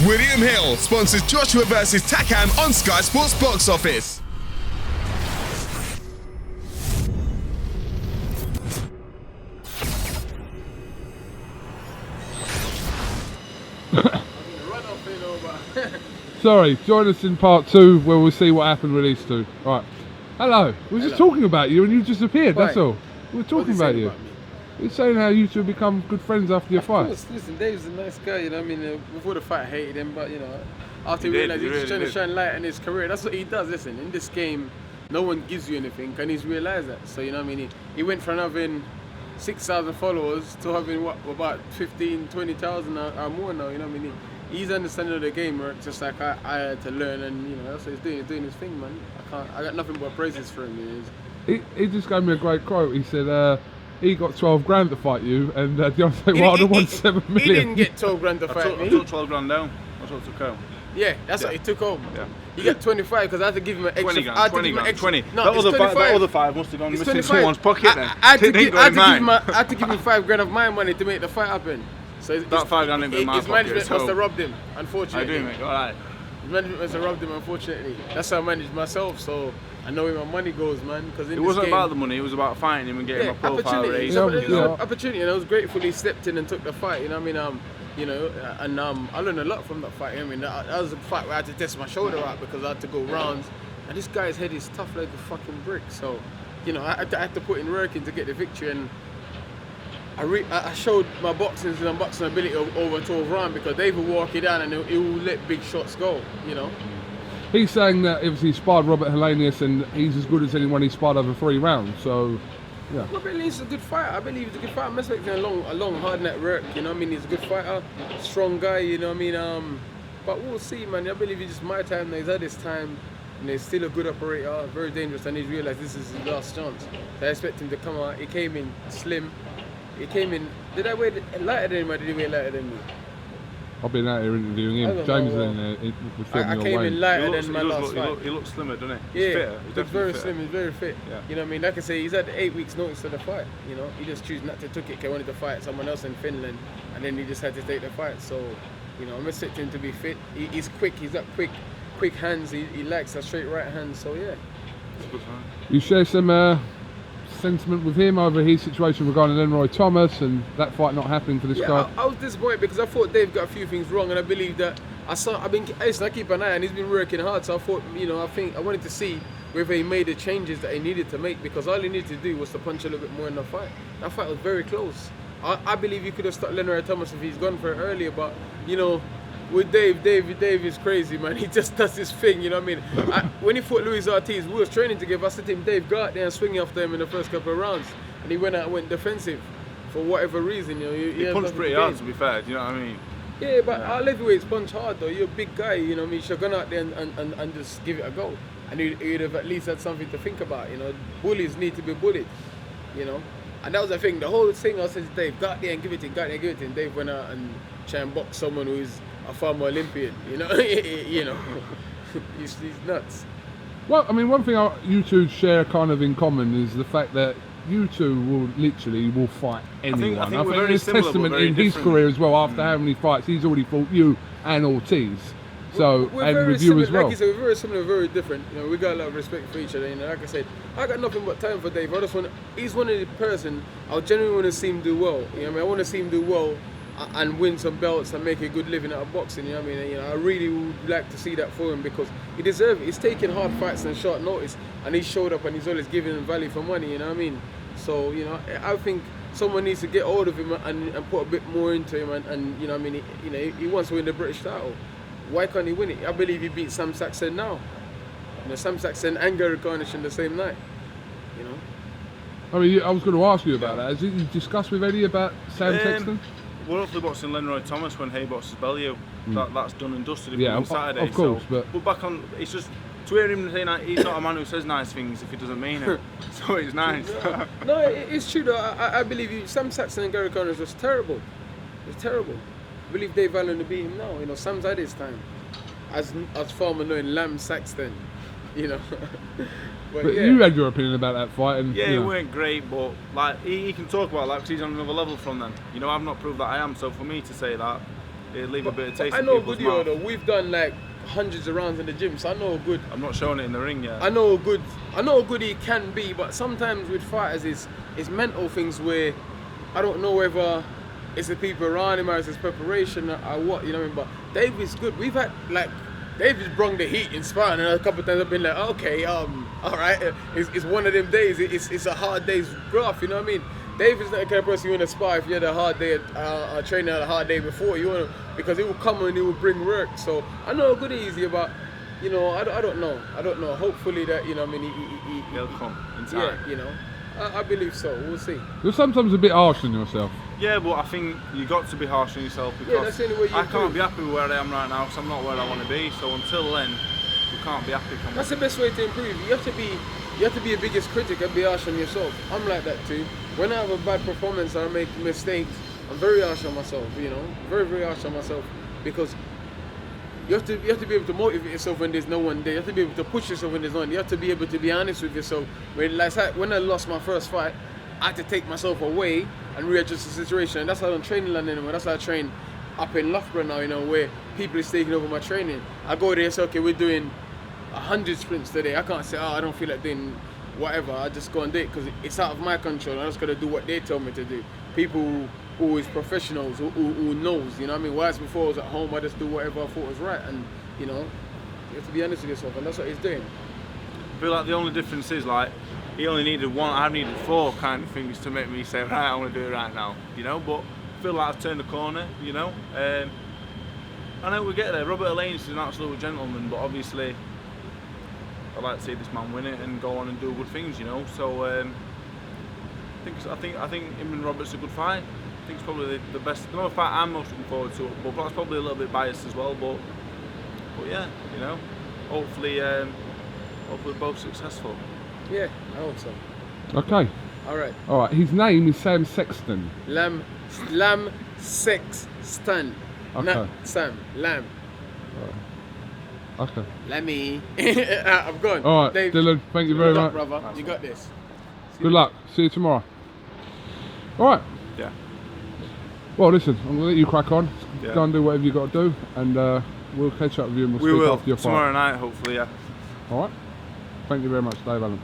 William Hill sponsors Joshua vs Takam on Sky Sports Box Office. Sorry, join us in part 2 where we'll see what happened with these two. Right. Hello. We were just talking about you and you disappeared, that's all. We were talking about you. You're saying how you two become good friends after your fight. Of course, listen, Dave's a nice guy, you know what I mean? Before the fight I hated him, but you know, after he realised he's trying to shine light in his career, that's what he does. Listen, in this game, no one gives you anything, and he's realised that. So, you know what I mean? He went from having 6,000 followers to having, about 15, 20,000 or more now, you know what I mean? He's understanding of the game, right? Just like I had to learn, and you know, that's what he's doing. He's doing his thing, man. I got nothing but praises for him. He just gave me a great quote. He said, he got 12 grand to fight you, and Deontay Wilder won 7 million. He didn't get 12 grand to fight me. I took 12 grand down. That's what I took home. Yeah, that's what he took home. Yeah. He got 25 because I had to give him an extra. 20 grand. 20. No, that other five must have gone missing in someone's pocket then. I had to give him 5 grand of my money to make the fight happen. So that 5 grand in my his pocket. Management must have robbed him, unfortunately. I do, mate. All right. His management must have robbed him, unfortunately. That's how I managed myself. So I know where my money goes, man. Because it wasn't about the money. It was about fighting him and getting my profile raised. Opportunity, and I was grateful he stepped in and took the fight. You know what I mean? You know, and I learned a lot from that fight. I mean, that was a fight where I had to test my shoulder out because I had to go rounds. And this guy's head is tough like a fucking brick. So, you know, I had to put in work in to get the victory. And I showed my boxing and unboxing ability over 12 rounds because Dave will walk it down and he will let big shots go, you know. He's saying that obviously he sparred Robert Helenius and he's as good as anyone he sparred over 3 rounds, so yeah. I believe he's a good fighter. I believe he's a good fighter. I'm expecting a long, hard network, you know what I mean? He's a good fighter, strong guy, you know what I mean? But we'll see, man. I believe it's just my time now. He's had his time, and he's still a good operator, very dangerous, and he's realised this is his last chance. So I expect him to come out. He came in slim. He came in. Did I weigh lighter than him or did he weigh lighter than me? I've been out here interviewing him. James is in there. I came in lighter than my last fight. He looks slimmer, doesn't he? Yeah, he's fitter. He's very slim. He's very fit. Yeah. You know what I mean? Like I say, he's had 8 weeks notice of the fight. You know, he just chose not to take it because he wanted to fight someone else in Finland, and then he just had to take the fight. So, you know, I'm expecting him to be fit. He's quick. He's got quick hands. He likes a straight right hand. So yeah. You share some sentiment with him over his situation regarding Leroy Thomas and that fight not happening for this guy? I was disappointed because I thought Dave got a few things wrong, and I believe that I keep an eye, and he's been working hard. So I thought, you know, I wanted to see whether he made the changes that he needed to make, because all he needed to do was to punch a little bit more in the fight. That fight was very close. I believe he could have stopped Leroy Thomas if he's gone for it earlier, but you know, with Dave is crazy, man. He just does his thing, you know what I mean? When he fought Luis Ortiz, we was training together. I said to him, Dave, go out there and swing after him in the first couple of rounds. And he went out and went defensive for whatever reason. You know, he punched pretty hard, to be fair, do you know what I mean? Yeah, but our heavyweights punch hard, though. You're a big guy, you know what I mean? You should have gone out there and just give it a go. And he'd have at least had something to think about, you know? Bullies need to be bullied, you know? And that was the thing. The whole thing I said to Dave, go out there and give it in, go out there and give it in. Dave went out and tried and box someone who's a former Olympian, you know. You know, he's nuts. Well, I mean, one thing you two share kind of in common is the fact that you two will fight anyone. I think it's testament in his career as well. After how many fights he's already fought you and Ortiz. So and with you as well. Like you said, we're very similar, very different. You know, we got a lot of respect for each other. You know, like I said, I got nothing but time for Dave. He's one of the person I genuinely want to see him do well. You know, what I mean, I want to see him do well and win some belts and make a good living out of boxing. You know what I mean? You know, I really would like to see that for him because he deserves it. He's taking hard fights on short notice, and he showed up and he's always giving them value for money. You know what I mean? So you know, I think someone needs to get hold of him and put a bit more into him. And you know what I mean? He wants to win the British title. Why can't he win it? I believe he beat Sam Saxon now. You know, Sam Saxon and Gary Cornish in the same night. You know. I mean, I was going to ask you about that. Has you discussed with Eddie about Sam Saxon? We're hopefully boxing Leroy Thomas when Hay boxes Bellew. That's done and dusted on Saturday. Of course, so but back on, it's just to hear him say he's not a man who says nice things if he doesn't mean it. So it's nice. No, it's true though. I believe you. Sam Saxon and Gary Cornish was terrible. It's terrible. I believe Dave Allen to beat him now. You know, Sam's had his time. As former known Lamb Saxton, you know. But yeah. You had your opinion about that fight, and yeah, it weren't great, but like he can talk about that because he's on another level from them. You know, I've not proved that I am, so for me to say that, it'd leave a bit of taste. I know in people's Goody mouth. though. We've done like hundreds of rounds in the gym, so I know good. I'm not showing it in the ring yet. I know how good he can be, but sometimes with fighters, it's mental things where I don't know whether it's the people around him or it's his preparation or what, you know what I mean? But Dave is good. We've had like. Dave just brung the heat in sparring, and a couple of times I've been like, okay, all right, it's one of them days. It's a hard day's graph, you know what I mean? Dave is not the kind of person you want to spar if you had a hard day, training had a hard day before. You want to, because he will come and he will bring work. So I know how good he is, but you know, I don't know. Hopefully that, you know, what I mean, He'll come in time. yeah, you know, I believe so. We'll see. You're sometimes a bit harsh on yourself. Yeah, but I think you got to be harsh on yourself because that's the only way you I can't do. be happy with where I am right now because I'm not where I want to be. So until then, you can't be happy. That's the best way to improve. You have to be your biggest critic and be harsh on yourself. I'm like that too. When I have a bad performance or I make mistakes, I'm very harsh on myself. You know, very, very harsh on myself because you have to be able to motivate yourself when there's no one there. You have to be able to push yourself when there's no one. You have to be able to be honest with yourself. When I lost my first fight, I had to take myself away and readjust the situation. And that's how I don't train in London anymore. That's how I train up in Loughborough now, you know, where people is taking over my training. I go there and say, okay, we're doing 100 sprints today. I can't say, I don't feel like doing whatever. I just go and do it because it's out of my control. I'm just going to do what they tell me to do. People who is professionals, who knows, you know what I mean? Whereas before I was at home, I just do whatever I thought was right. And, you know, you have to be honest with yourself, and that's what he's doing. I feel like the only difference is like he only needed one, I needed four kind of things to make me say, right, I want to do it right now, you know. But I feel like I've turned the corner, you know. I know we get there. Robert Elaine is an absolute gentleman, but obviously I'd like to see this man win it and go on and do good things, you know. So I think him and Robert's a good fight. I think it's probably the best, the fight I'm most looking forward to. But that's probably a little bit biased as well. But yeah, you know, hopefully we're both successful. Yeah, I hope so. Okay. All right. His name is Sam Sexton. Lamb Sexton. Okay. Not Sam. Lamb. Okay. Lammy. I'm gone. All right, Dave, Dylan. Thank you very good much. luck, brother. You got this. Good luck. See you tomorrow. All right. Yeah. Well, listen, I'm gonna let you crack on. Yeah. Go and do whatever you got to do, and we'll catch up with you and we'll We speak will after your fight. tomorrow night, hopefully. Yeah. All right. Thank you very much, Dave Allen.